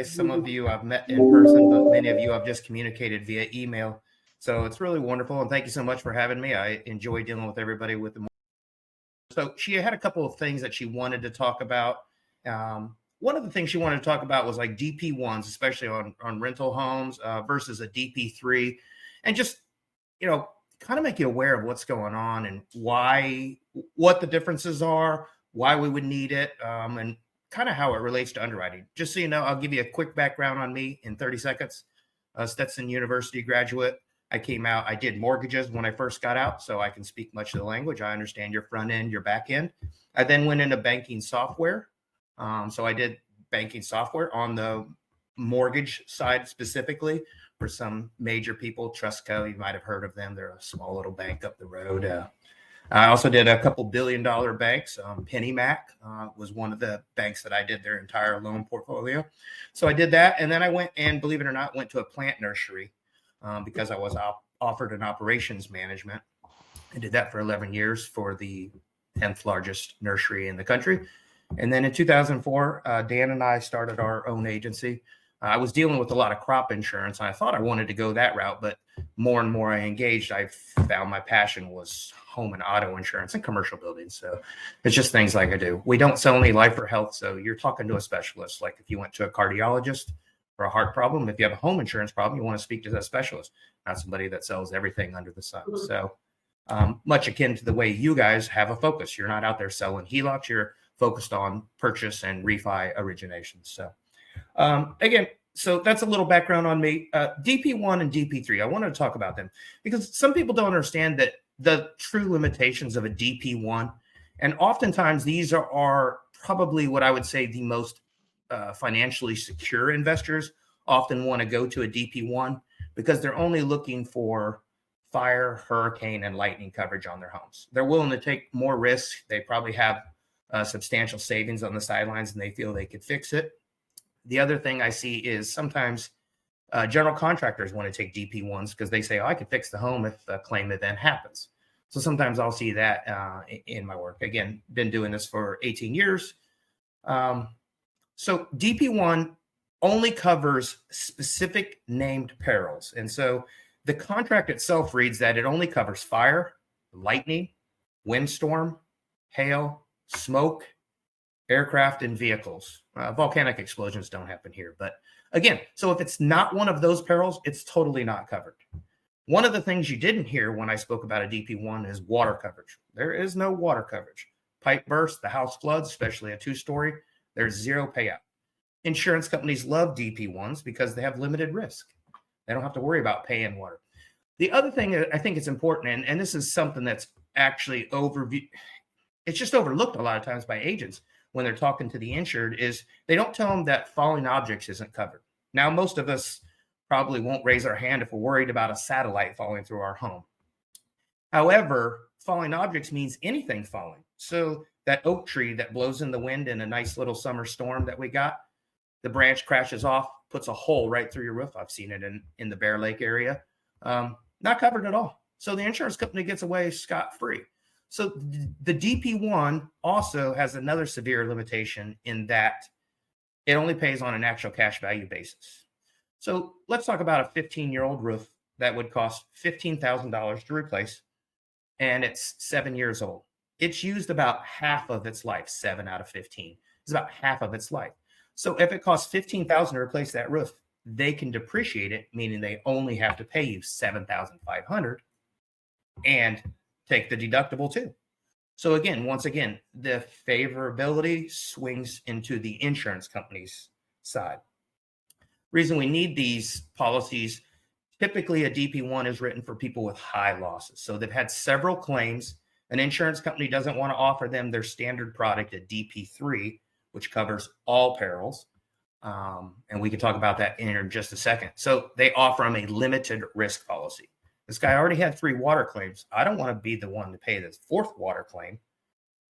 Some of you I've met in person, but many of you I've just communicated via email. So it's really wonderful. And thank you so much for having me. I enjoy dealing with everybody with the. So she had a couple of things that she wanted to talk about. One of the things she wanted to talk about was like DP1s, especially on rental homes versus a DP3, and just, kind of make you aware of what's going on and what the differences are, why we would need it, and kind of how it relates to underwriting. Just so you know, I'll give you a quick background on me in 30 seconds. Stetson University graduate. I did mortgages when I first got out, so I can speak much of the language. I understand your front end, your back end. I then went into banking software. So I did banking software on the mortgage side specifically for some major people. Trustco, you might have heard of them. They're a small little bank up the road. I also did a couple $billion banks. PennyMac was one of the banks that I did their entire loan portfolio. So I did that. And then I went and, believe it or not, went to a plant nursery because I was offered an operations management. I did that for 11 years for the 10th largest nursery in the country. And then in 2004, Dan and I started our own agency. I was dealing with a lot of crop insurance, and I thought I wanted to go that route, but more and more I engaged, I found my passion was home and auto insurance and commercial buildings. So it's just things like I do. We don't sell any life or health, so you're talking to a specialist. Like if you went to a cardiologist for a heart problem, if you have a home insurance problem, you want to speak to that specialist, not somebody that sells everything under the sun. So much akin to the way you guys have a focus. You're not out there selling HELOCs. You're focused on purchase and refi origination. So again, so that's a little background on me. DP1 and DP3, I wanted to talk about them because some people don't understand that the true limitations of a DP1. And oftentimes these are probably what I would say the most financially secure investors often want to go to a DP1 because they're only looking for fire, hurricane, and lightning coverage on their homes. They're willing to take more risk. They probably have substantial savings on the sidelines and they feel they could fix it. The other thing I see is sometimes general contractors want to take DP1s because they say, oh, I could fix the home if a claim event happens. So sometimes I'll see that in my work. Again, been doing this for 18 years. So DP1 only covers specific named perils. And so the contract itself reads that it only covers fire, lightning, windstorm, hail, smoke, aircraft, and vehicles. Volcanic explosions don't happen here. But again, so if it's not one of those perils, it's totally not covered. One of the things you didn't hear when I spoke about a DP1 is water coverage. There is no water coverage. Pipe burst, the house floods, especially a 2-story, there's zero payout. Insurance companies love DP1s because they have limited risk. They don't have to worry about paying water. The other thing I think it's important, and this is something that's actually it's just overlooked a lot of times by agents when they're talking to the insured, is they don't tell them that falling objects isn't covered. Now, most of us probably won't raise our hand if we're worried about a satellite falling through our home. However, falling objects means anything falling. So that oak tree that blows in the wind in a nice little summer storm that we got, the branch crashes off, puts a hole right through your roof. I've seen it in the Bear Lake area. Not covered at all. So the insurance company gets away scot-free. So the DP1 also has another severe limitation in that it only pays on an actual cash value basis. So let's talk about a 15-year-old roof that would cost $15,000 to replace, and it's 7 years old. It's used about half of its life, 7 out of 15. It's about half of its life. So if it costs $15,000 to replace that roof, they can depreciate it, meaning they only have to pay you $7,500 and take the deductible too. So once again, the favorability swings into the insurance company's side. Reason we need these policies, typically a DP1 is written for people with high losses. So they've had several claims. An insurance company doesn't want to offer them their standard product, a DP3, which covers all perils. And we can talk about that in just a second. So they offer them a limited risk policy. This guy already had 3 water claims. I don't want to be the one to pay this 4th water claim,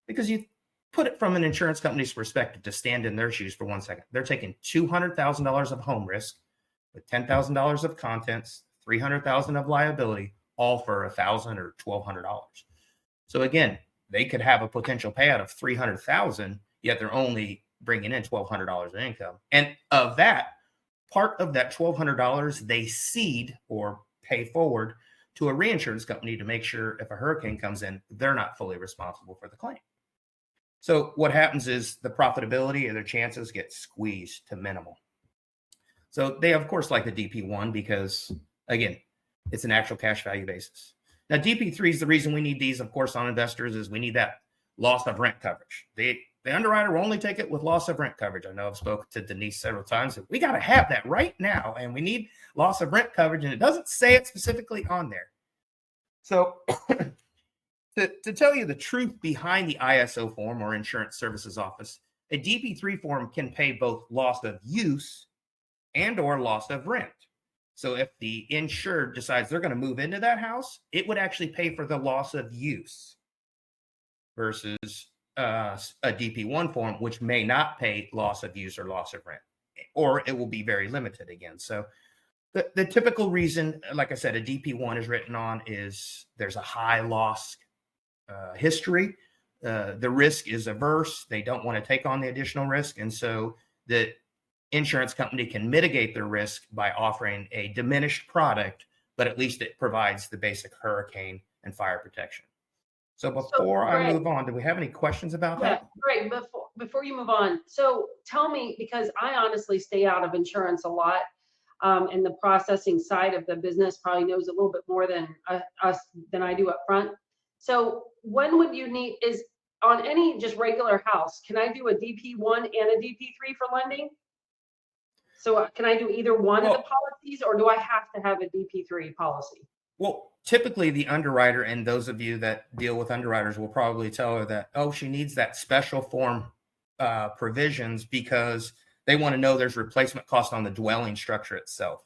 because you put it from an insurance company's perspective to stand in their shoes for 1 second. They're taking $200,000 of home risk with $10,000 of contents, $300,000 of liability, all for $1,000 or $1,200. So again, they could have a potential payout of $300,000, yet they're only bringing in $1,200 in income. And of that, part of that $1,200 they cede or pay forward to a reinsurance company to make sure if a hurricane comes in, they're not fully responsible for the claim. So what happens is the profitability or their chances get squeezed to minimal. So they, of course, like the DP1 because, again, it's an actual cash value basis. Now, DP3 is the reason we need these, of course, on investors is we need that loss of rent coverage. The underwriter will only take it with loss of rent coverage. I know I've spoken to Denise several times. We got to have that right now, and we need loss of rent coverage, and it doesn't say it specifically on there. So to tell you the truth behind the ISO form or Insurance Services Office, a DP3 form can pay both loss of use and or loss of rent. So if the insured decides they're going to move into that house, it would actually pay for the loss of use versus a DP1 form, which may not pay loss of use or loss of rent, or it will be very limited again. So the typical reason, like I said, a DP1 is written on is there's a high loss history. The risk is averse. They don't want to take on the additional risk. And so the insurance company can mitigate their risk by offering a diminished product, but at least it provides the basic hurricane and fire protection. So before I move on, do we have any questions about that? Greg, before you move on, so tell me, because I honestly stay out of insurance a lot, and the processing side of the business probably knows a little bit more than us than I do up front. So when would you need, is on any just regular house, can I do a DP1 and a DP3 for lending? So can I do either one of the policies, or do I have to have a DP3 policy? Well, typically the underwriter, and those of you that deal with underwriters will probably tell her that, oh, she needs that special form provisions because they want to know there's replacement cost on the dwelling structure itself.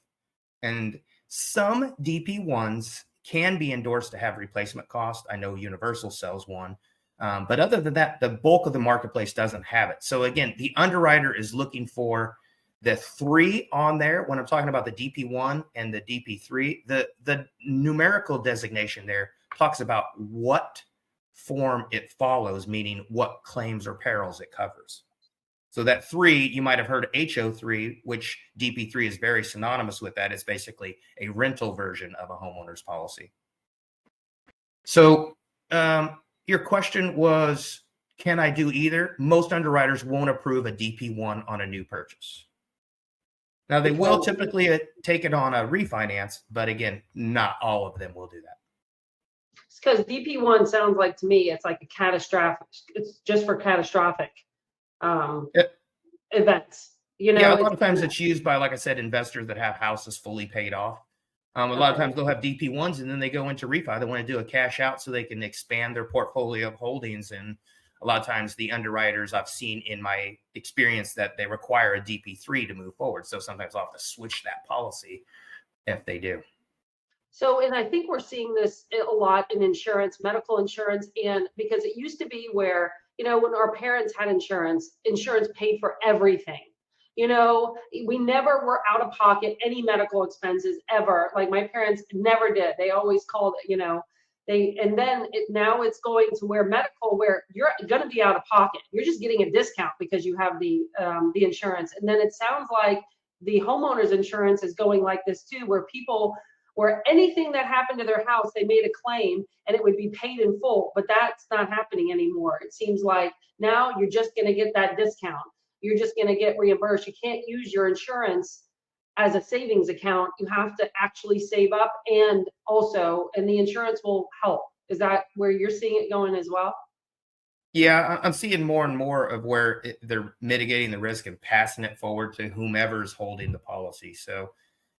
And some DP1s can be endorsed to have replacement cost. I know Universal sells one. But other than that, the bulk of the marketplace doesn't have it. So again, the underwriter is looking for the 3 on there. When I'm talking about the DP1 and the DP3, the numerical designation there talks about what form it follows, meaning what claims or perils it covers. So that 3, you might have heard HO3, which DP3 is very synonymous with that. It's basically a rental version of a homeowner's policy. So your question was, can I do either? Most underwriters won't approve a DP1 on a new purchase. Now, they will typically take it on a refinance, but again, not all of them will do that. It's because DP1 sounds like, to me, it's like a catastrophic, it's just for catastrophic events. You know, yeah, a lot of times it's used by, like I said, investors that have houses fully paid off. A lot of times they'll have DP1s and then they go into refi. They want to do a cash out so they can expand their portfolio of holdings. And a lot of times the underwriters I've seen in my experience that they require a DP3 to move forward. So sometimes I'll have to switch that policy if they do. So, and I think we're seeing this a lot in insurance, medical insurance, and because it used to be where, you know, when our parents had insurance paid for everything. You know, we never were out of pocket any medical expenses ever. Like my parents never did. They always called it, you know, and then now it's going to where medical, where you're going to be out of pocket. You're just getting a discount because you have the insurance. And then it sounds like the homeowner's insurance is going like this too, where anything that happened to their house, they made a claim and it would be paid in full, but that's not happening anymore. It seems like now you're just going to get that discount. You're just going to get reimbursed. You can't use your insurance as a savings account. You have to actually save up, and the insurance will help. Is that where you're seeing it going as well? Yeah, I'm seeing more and more of where they're mitigating the risk and passing it forward to whomever's holding the policy. So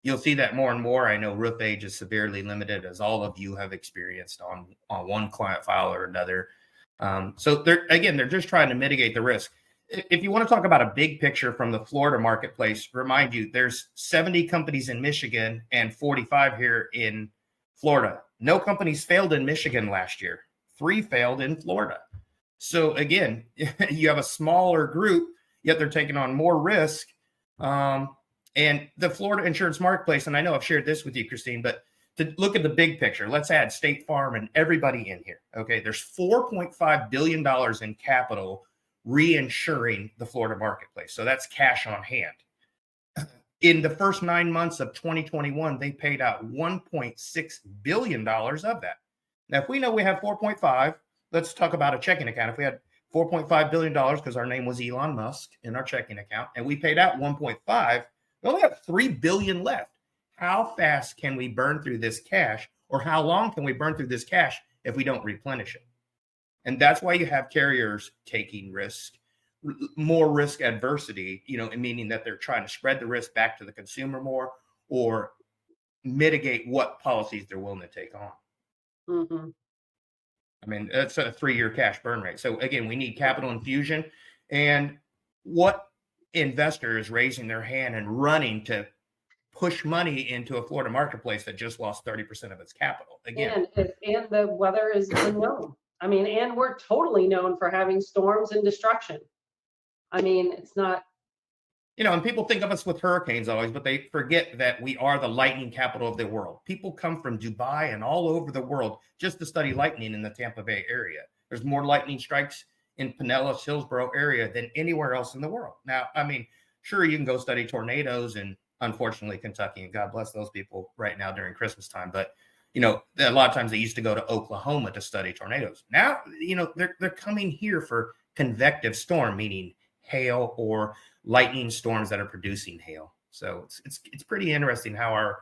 you'll see that more and more. I know roof age is severely limited, as all of you have experienced on one client file or another. So they're just trying to mitigate the risk. If you want to talk about a big picture from the Florida marketplace, remind you, there's 70 companies in Michigan and 45 here in Florida. No companies failed in Michigan last year. 3 failed in Florida. So again, you have a smaller group, yet they're taking on more risk. And the Florida insurance marketplace, and I know I've shared this with you, Christine, but to look at the big picture, let's add State Farm and everybody in here. Okay, there's $4.5 billion in capital reinsuring the Florida marketplace. So that's cash on hand. In the first 9 months of 2021, they paid out $1.6 billion of that. Now, if we know we have 4.5, let's talk about a checking account. If we had $4.5 billion because our name was Elon Musk in our checking account, and we paid out 1.5, we only have 3 billion left. How fast can we burn through this cash, or how long can we burn through this cash if we don't replenish it? And that's why you have carriers taking risk, more risk adversity, meaning that they're trying to spread the risk back to the consumer more, or mitigate what policies they're willing to take on. Mm-hmm. I mean, that's a 3-year cash burn rate. So again, we need capital infusion. And what investor is raising their hand and running to push money into a Florida marketplace that just lost 30% of its capital? Again, and the weather is unknown. I mean, and we're totally known for having storms and destruction. I mean, it's not. And people think of us with hurricanes always, but they forget that we are the lightning capital of the world. People come from Dubai and all over the world just to study lightning in the Tampa Bay area. There's more lightning strikes in Pinellas, Hillsborough area than anywhere else in the world. Now, I mean, sure, you can go study tornadoes in, unfortunately, Kentucky, and God bless those people right now during Christmas time. But, a lot of times they used to go to Oklahoma to study tornadoes. Now, they're coming here for convective storm, meaning hail or lightning storms that are producing hail. So it's pretty interesting how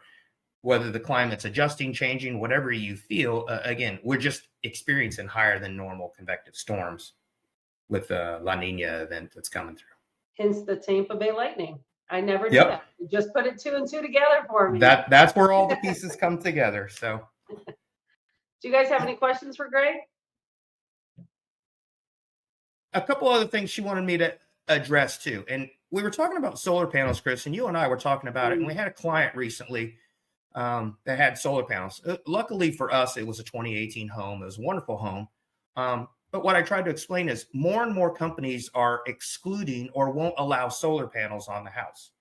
whether the climate's adjusting, changing, whatever you feel, again, we're just experiencing higher than normal convective storms with the La Nina event that's coming through. Hence the Tampa Bay Lightning. I never knew that. You just put it 2 and 2 together for me. That's where all the pieces come together. So do you guys have any questions for Greg? A couple other things she wanted me to address too. And we were talking about solar panels, Chris, and you and I were talking about it. And we had a client recently that had solar panels. Luckily for us, it was a 2018 home. It was a wonderful home. But what I tried to explain is more and more companies are excluding or won't allow solar panels on the house.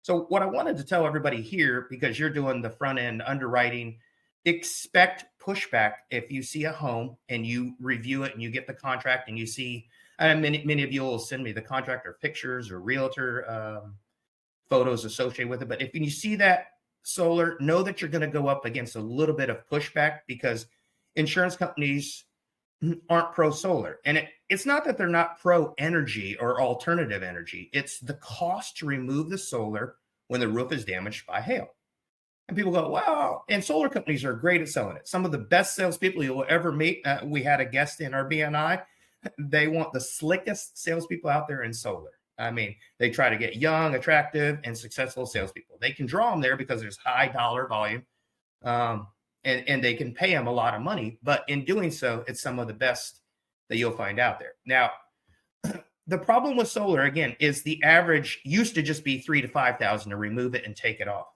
So what I wanted to tell everybody here, because you're doing the front end underwriting, expect pushback if you see a home and you review it and you get the contract and you see, and many of you will send me the contractor pictures or realtor photos associated with it. But if you see that solar, know that you're going to go up against a little bit of pushback because insurance companies aren't pro solar. And it's not that they're not pro energy or alternative energy. It's the cost to remove the solar when the roof is damaged by hail. And people go, wow. And solar companies are great at selling it. Some of the best salespeople you will ever meet. We had a guest in our BNI. They want the slickest salespeople out there in solar. I mean, they try to get young, attractive, and successful salespeople. They can draw them there because there's high dollar volume, and they can pay them a lot of money. But in doing so, it's some of the best that you'll find out there. Now, the problem with solar, again, is the average used to just be $3,000 to $5,000 to remove it and take it off.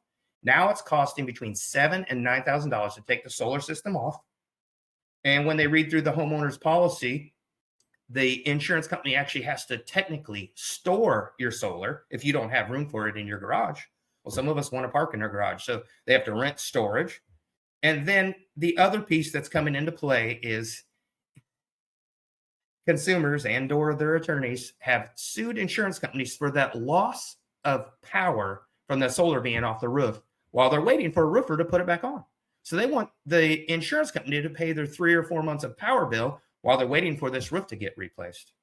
Now it's costing between $7,000 and $9,000 to take the solar system off. And when they read through the homeowner's policy, the insurance company actually has to technically store your solar if you don't have room for it in your garage. Well, some of us want to park in our garage, so they have to rent storage. And then the other piece that's coming into play is consumers and or their attorneys have sued insurance companies for that loss of power from the solar being off the roof while they're waiting for a roofer to put it back on. So they want the insurance company to pay their 3 or 4 months of power bill while they're waiting for this roof to get replaced.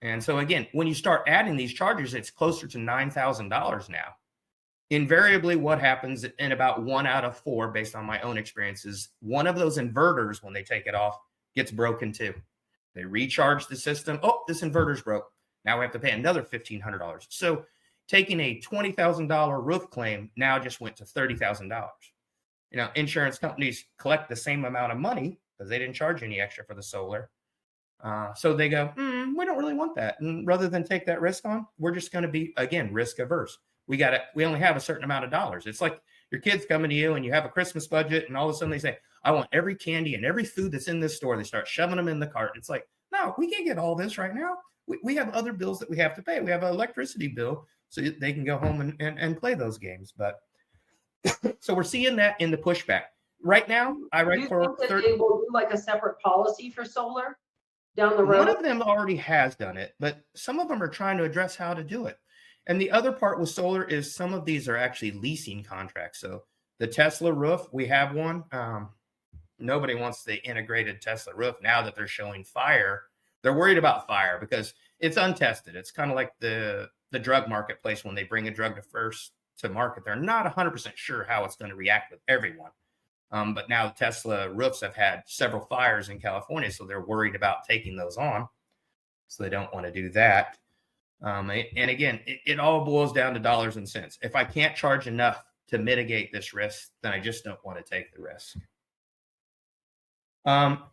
And so again, when you start adding these charges, it's closer to $9,000 now. Invariably, what happens in about 1 out of 4, based on my own experiences, one of those inverters, when they take it off, gets broken too. They recharge the system. Oh, this inverter's broke. Now we have to pay another $1,500. So taking a $20,000 roof claim now just went to $30,000. Insurance companies collect the same amount of money because they didn't charge any extra for the solar. So they go, we don't really want that. And rather than take that risk on, we're just going to be, again, risk averse. We only have a certain amount of dollars. It's like your kids coming to you and you have a Christmas budget and all of a sudden they say, I want every candy and every food that's in this store. They start shoving them in the cart. It's like, no, we can't get all this right now. We have other bills that we have to pay. We have an electricity bill so they can go home and play those games. But so we're seeing that in the pushback. Right now, I write for they will do like a separate policy for solar? down the road? One of them already has done it, but some of them are trying to address how to do it. And the other part with solar is some of these are actually leasing contracts. So the Tesla roof, we have one. Nobody wants the integrated Tesla roof now that they're showing fire. They're worried about fire because it's untested. It's kind of like the drug marketplace when they bring a drug to market. They're not 100% sure how it's going to react with everyone. But now Tesla roofs have had several fires in California, so they're worried about taking those on. So they don't want to do that. And again, it all boils down to dollars and cents. If I can't charge enough to mitigate this risk, then I just don't want to take the risk.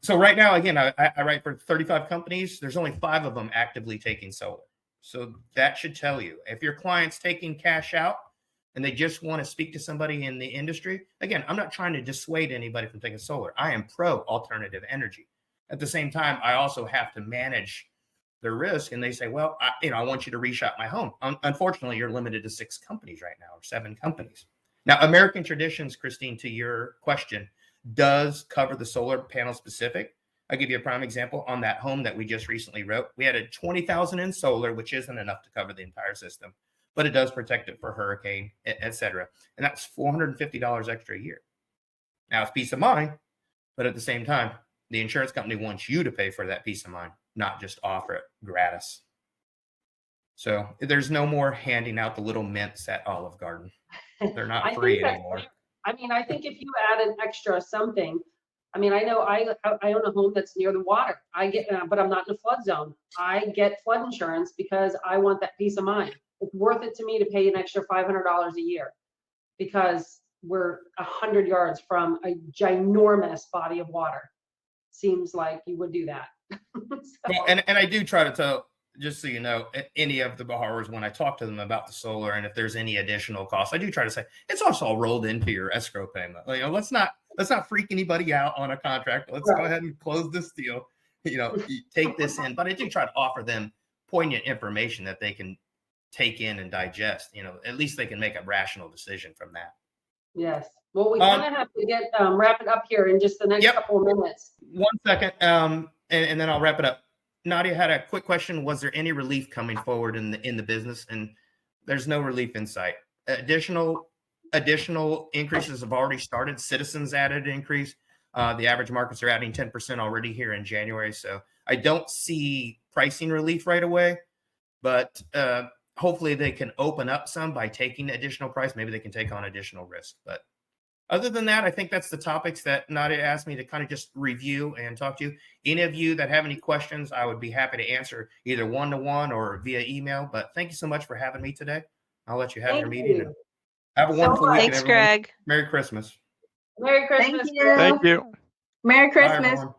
So right now, again, I write for 35 companies. There's only 5 of them actively taking solar. So that should tell you if your client's taking cash out and they just want to speak to somebody in the industry. Again, I'm not trying to dissuade anybody from taking solar. I am pro alternative energy. At the same time, I also have to manage their risk. And they say, well, I want you to reshop my home. Unfortunately, you're limited to 6 companies right now, or 7 companies. Now, American Traditions, Christine, to your question, does cover the solar panel specific. I'll give you a prime example on that home that we just recently wrote. We had a $20,000 in solar, which isn't enough to cover the entire system, but it does protect it for hurricane, et cetera. And that's $450 extra a year. Now it's peace of mind, but at the same time, the insurance company wants you to pay for that peace of mind, not just offer it gratis. So there's no more handing out the little mints at Olive Garden. They're not free anymore. I mean, I think if you add an extra something, I mean, I know I own a home that's near the water. I get, but I'm not in a flood zone. I get flood insurance because I want that peace of mind. It's worth it to me to pay an extra $500 a year because we're 100 yards from a ginormous body of water. Seems like you would do that. Well, and I do try to tell, just so you know, any of the borrowers when I talk to them about the solar and if there's any additional costs, I do try to say it's also all rolled into your escrow payment. You know, let's not freak anybody out on a contract. Let's go ahead and close this deal. You know, you take this in, but I do try to offer them poignant information that they can take in and digest. You know, at least they can make a rational decision from that. Yes. Well, we kind of have to get wrap it up here in just the next couple of minutes. 1 second, and then I'll wrap it up. Nadia had a quick question. Was there any relief coming forward in the business? And there's no relief in sight. Additional increases have already started. Citizens added an increase. The average markets are adding 10% already here in January. So I don't see pricing relief right away, but hopefully they can open up some by taking additional price. Maybe they can take on additional risk. But other than that, I think that's the topics that Nadia asked me to kind of just review and talk to you. Any of you that have any questions, I would be happy to answer either one-to-one or via email. But thank you so much for having me today. I'll let you have your meeting. And have a wonderful weekend, Thanks, everyone. Greg. Merry Christmas. Merry Christmas. Thank you. Merry Bye, Christmas. everyone.